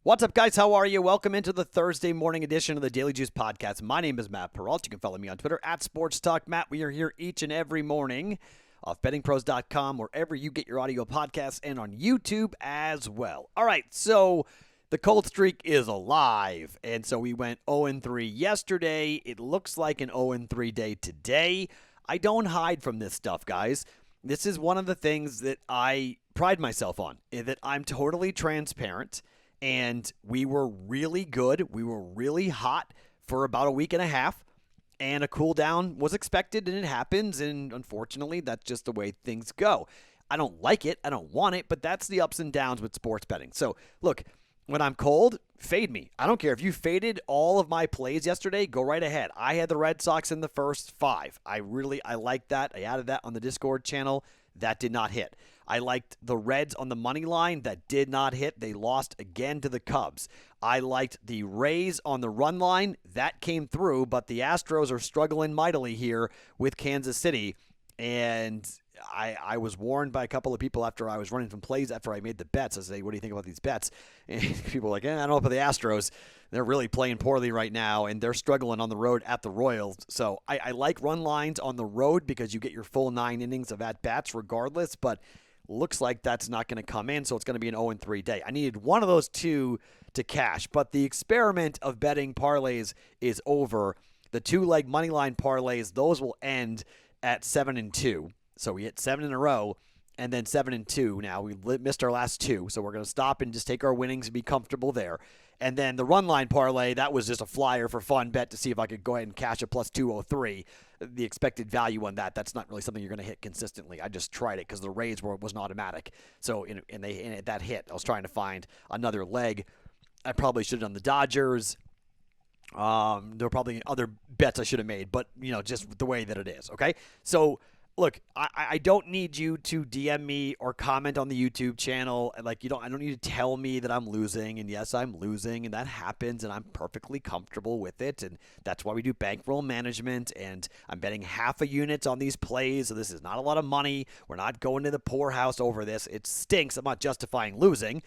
What's up, guys? How are you? Welcome into the Thursday morning edition of the Daily Juice Podcast. My name is Matt Perrault. You can follow me on Twitter at Sports Talk Matt. We are here each and every morning off BettingPros.com, wherever you get your audio podcasts, and on YouTube as well. All right, so the cold streak is alive, and so we went 0-3 yesterday. It looks like an 0-3 day today. I don't hide from this stuff, guys. This is one of the things that I pride myself on, that I'm totally transparent. And we were really good. We were really hot for about a week and a half. And a cool down was expected, and it happens. And unfortunately, that's just the way things go. I don't like it. I don't want it. But that's the ups and downs with sports betting. So, look, when I'm cold, fade me. I don't care. If you faded all of my plays yesterday, go right ahead. I had the Red Sox in the first 5. I like that. I added that on the Discord channel. That did not hit. I liked the Reds on the money line. That did not hit. They lost again to the Cubs. I liked the Rays on the run line. That came through, but the Astros are struggling mightily here with Kansas City. And I was warned by a couple of people after I was running some plays after I made the bets. I say, what do you think about these bets? And people were like, I don't know about the Astros. They're really playing poorly right now, and they're struggling on the road at the Royals. So I like run lines on the road because you get your full 9 innings of at-bats regardless, but looks like that's not going to come in, so it's going to be an 0-3 day. I needed one of those two to cash, but the experiment of betting parlays is over. The 2-leg money line parlays, those will end at 7-2. So we hit 7 in a row, and then 7-2. Now we missed our last 2, so we're going to stop and just take our winnings and be comfortable there. And then the run line parlay, that was just a flyer for fun bet to see if I could go ahead and cash a plus 203. The expected value on that's not really something you're going to hit consistently. I just tried it because the Rays wasn't automatic. So and that hit. I was trying to find another leg. I probably should have done the Dodgers. There were probably other bets I should have made, but just the way that it is. Okay, so. Look, I don't need you to DM me or comment on the YouTube channel. I don't need to tell me that I'm losing. And yes, I'm losing, and that happens, and I'm perfectly comfortable with it. And that's why we do bankroll management. And I'm betting half a unit on these plays, so this is not a lot of money. We're not going to the poorhouse over this. It stinks. I'm not justifying losing.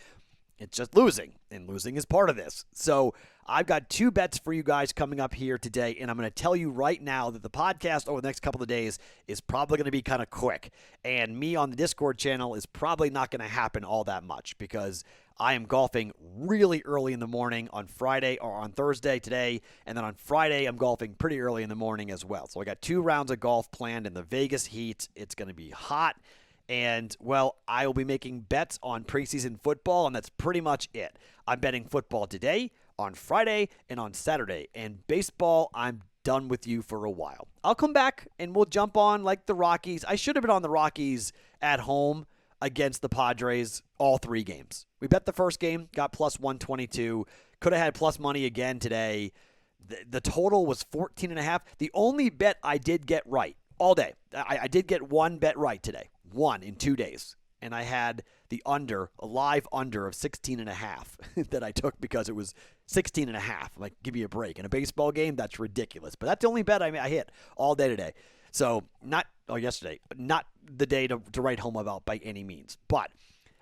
It's just losing, and losing is part of this. So I've got 2 bets for you guys coming up here today, and I'm going to tell you right now that the podcast over the next couple of days is probably going to be kind of quick, and me on the Discord channel is probably not going to happen all that much because I am golfing really early in the morning on Friday or on Thursday today, and then on Friday I'm golfing pretty early in the morning as well. So I got 2 rounds of golf planned in the Vegas heat. It's going to be hot. And, well, I will be making bets on preseason football, and that's pretty much it. I'm betting football today, on Friday, and on Saturday. And baseball, I'm done with you for a while. I'll come back, and we'll jump on like the Rockies. I should have been on the Rockies at home against the Padres all 3 games. We bet the first game, got plus 122. Could have had plus money again today. The total was 14.5. The only bet I did get right all day. I did get one bet right today. 1 in 2 days. And I had the under, a live under of 16.5 that I took because it was 16.5. I'm like, give me a break. In a baseball game, that's ridiculous. But that's the only bet I hit all day today. So yesterday, not the day to write home about by any means. But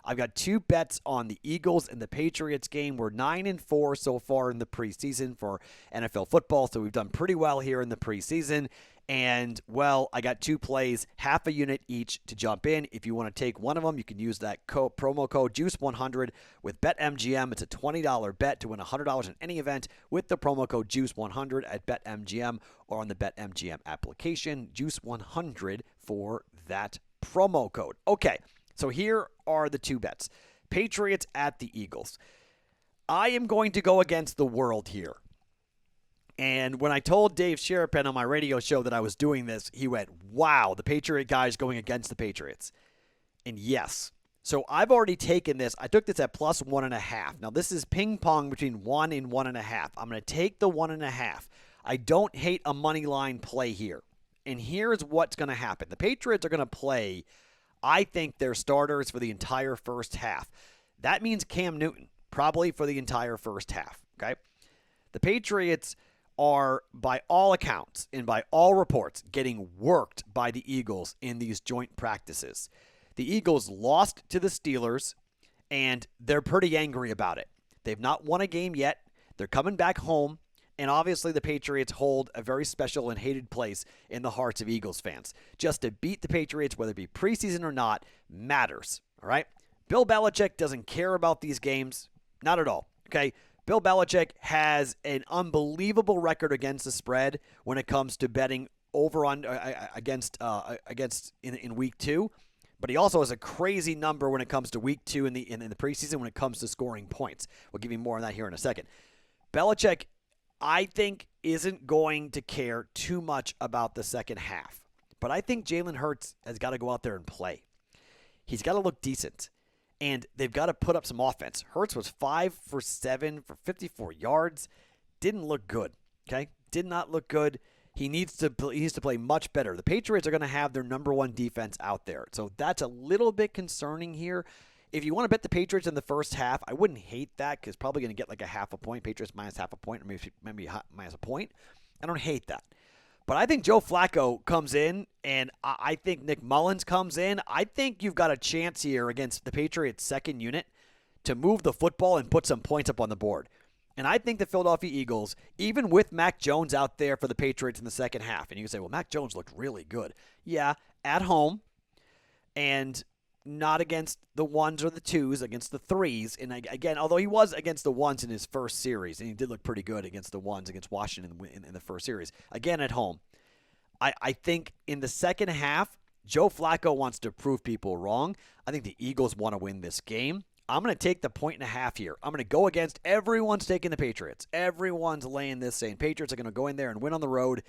I've got 2 bets on the Eagles and the Patriots game. We're 9-4 so far in the preseason for NFL football. So we've done pretty well here in the preseason. And, well, I got 2 plays, half a unit each to jump in. If you want to take one of them, you can use that promo code JUICE100 with BetMGM. It's a $20 bet to win $100 in any event with the promo code JUICE100 at BetMGM or on the BetMGM application. JUICE100 for that promo code. Okay, so here are the 2 bets. Patriots at the Eagles. I am going to go against the world here. And when I told Dave Sherapen on my radio show that I was doing this, he went, wow, the Patriot guy is going against the Patriots. And yes. So I've already taken this. I took this at plus 1.5. Now, this is ping pong between 1 and 1.5. I'm going to take the 1.5. I don't hate a money line play here. And here's what's going to happen. The Patriots are going to play, I think, their starters for the entire first half. That means Cam Newton, probably for the entire first half. Okay? The Patriots are, by all accounts and by all reports, getting worked by the Eagles in these joint practices. The Eagles lost to the Steelers, and they're pretty angry about it. They've not won a game yet. They're coming back home. And obviously the Patriots hold a very special and hated place in the hearts of Eagles fans. Just to beat the Patriots, whether it be preseason or not, matters. All right? Bill Belichick doesn't care about these games. Not at all. Okay? Bill Belichick has an unbelievable record against the spread when it comes to betting over on against in week 2. But he also has a crazy number when it comes to week 2 in the preseason when it comes to scoring points. We'll give you more on that here in a second. Belichick, I think, isn't going to care too much about the second half. But I think Jalen Hurts has got to go out there and play. He's got to look decent. And they've got to put up some offense. Hurts was 5 for 7 for 54 yards. Didn't look good. Okay? Did not look good. He needs to play much better. The Patriots are going to have their number 1 defense out there. So that's a little bit concerning here. If you want to bet the Patriots in the first half, I wouldn't hate that because probably going to get like a half a point. Patriots minus half a point or maybe minus a point. I don't hate that. But I think Joe Flacco comes in, and I think Nick Mullins comes in. I think you've got a chance here against the Patriots' second unit to move the football and put some points up on the board. And I think the Philadelphia Eagles, even with Mac Jones out there for the Patriots in the second half, and you can say, well, Mac Jones looked really good. Yeah, at home, and not against the 1s or the 2s, against the 3s. And again, although he was against the 1s in his first series, and he did look pretty good against the 1s against Washington in the first series. Again, at home. I think in the second half, Joe Flacco wants to prove people wrong. I think the Eagles want to win this game. I'm going to take the 1.5 here. I'm going to go against everyone's taking the Patriots. Everyone's laying this, saying Patriots are going to go in there and win on the road.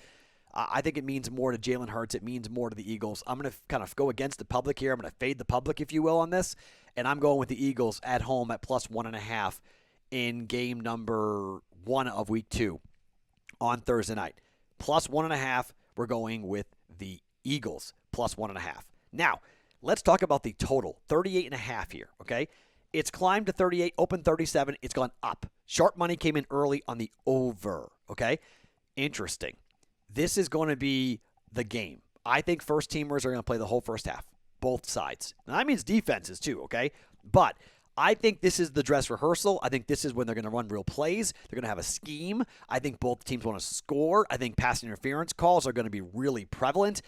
I think it means more to Jalen Hurts. It means more to the Eagles. I'm going to kind of go against the public here. I'm going to fade the public, if you will, on this. And I'm going with the Eagles at home at plus 1.5 in game number 1 of week 2 on Thursday night. Plus 1.5, we're going with the Eagles, plus 1.5. Now, let's talk about the total, 38.5 here, okay? It's climbed to 38, open 37. It's gone up. Sharp money came in early on the over, okay? Interesting. This is going to be the game. I think first-teamers are going to play the whole first half, both sides. Now, that means defenses too, okay? But I think this is the dress rehearsal. I think this is when they're going to run real plays. They're going to have a scheme. I think both teams want to score. I think pass interference calls are going to be really prevalent.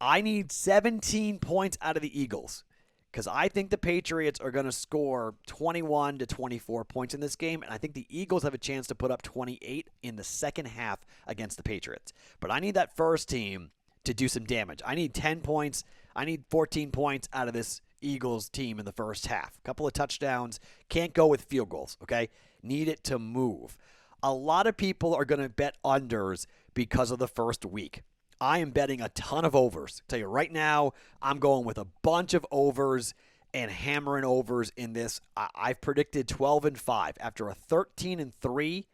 I need 17 points out of the Eagles because I think the Patriots are going to score 21 to 24 points in this game, and I think the Eagles have a chance to put up 28 in the second half against the Patriots. But I need that first team to do some damage. I need 10 points. I need 14 points out of this Eagles team in the first half. A couple of touchdowns. Can't go with field goals, okay? Need it to move. A lot of people are going to bet unders because of the first week. I am betting a ton of overs. I'll tell you right now, I'm going with a bunch of overs and hammering overs in this. I've predicted 12-5 after a 13-3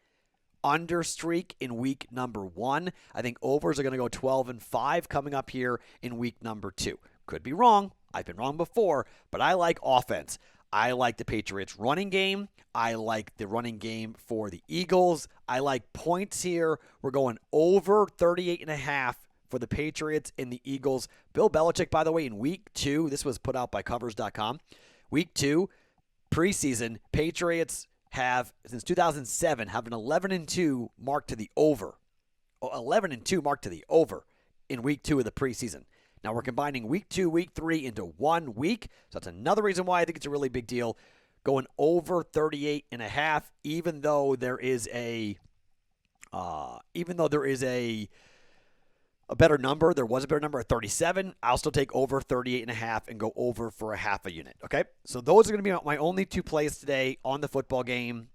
under streak in week number 1. I think overs are going to go 12-5 coming up here in week number 2. Could be wrong. I've been wrong before, but I like offense. I like the Patriots running game. I like the running game for the Eagles. I like points here. We're going over 38.5 for the Patriots and the Eagles. Bill Belichick, by the way, in week 2, this was put out by covers.com. Week 2, preseason, Patriots have, since 2007, have an 11-2 mark to the over. 11-2 mark to the over in week 2 of the preseason. Now we're combining week 2, week 3 into 1 week. So that's another reason why I think it's a really big deal. Going over 38.5, even though there is a better number. There was a better number at 37. I'll still take over 38.5 and go over for a half a unit. Okay? So those are going to be my only 2 plays today on the football game.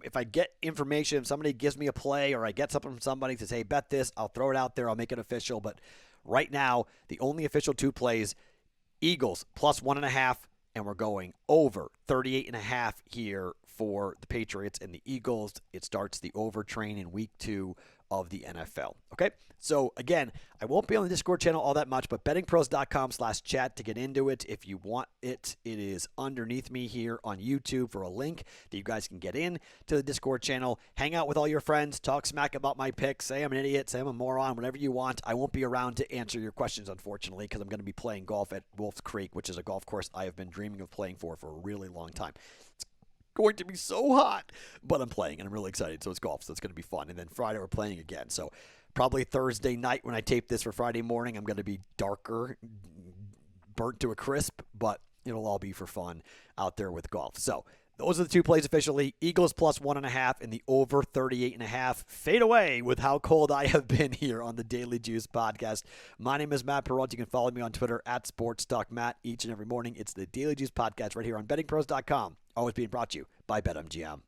If I get information, if somebody gives me a play or I get something from somebody to say, bet this, I'll throw it out there. I'll make it official. But right now, the only official 2 plays, Eagles plus 1.5, and we're going over 38.5 here for the Patriots and the Eagles. It starts the over train in week 2 of the NFL. Okay? So, again, I won't be on the Discord channel all that much, but bettingpros.com/chat to get into it. If you want it, it is underneath me here on YouTube for a link that you guys can get in to the Discord channel. Hang out with all your friends. Talk smack about my picks. Say I'm an idiot. Say I'm a moron. Whatever you want. I won't be around to answer your questions, unfortunately, because I'm going to be playing golf at Wolf's Creek, which is a golf course I have been dreaming of playing for a really long time. It's going to be so hot. But I'm playing, and I'm really excited. So it's golf, so it's going to be fun. And then Friday, we're playing again. So probably Thursday night when I tape this for Friday morning, I'm going to be darker, burnt to a crisp, but it'll all be for fun out there with golf. So those are the two plays officially. Eagles plus 1.5 and the over 38.5. Fade away with how cold I have been here on the Daily Juice podcast. My name is Matt Perrault. You can follow me on Twitter at SportsTalkMatt each and every morning. It's the Daily Juice podcast right here on BettingPros.com. Always being brought to you by BetMGM.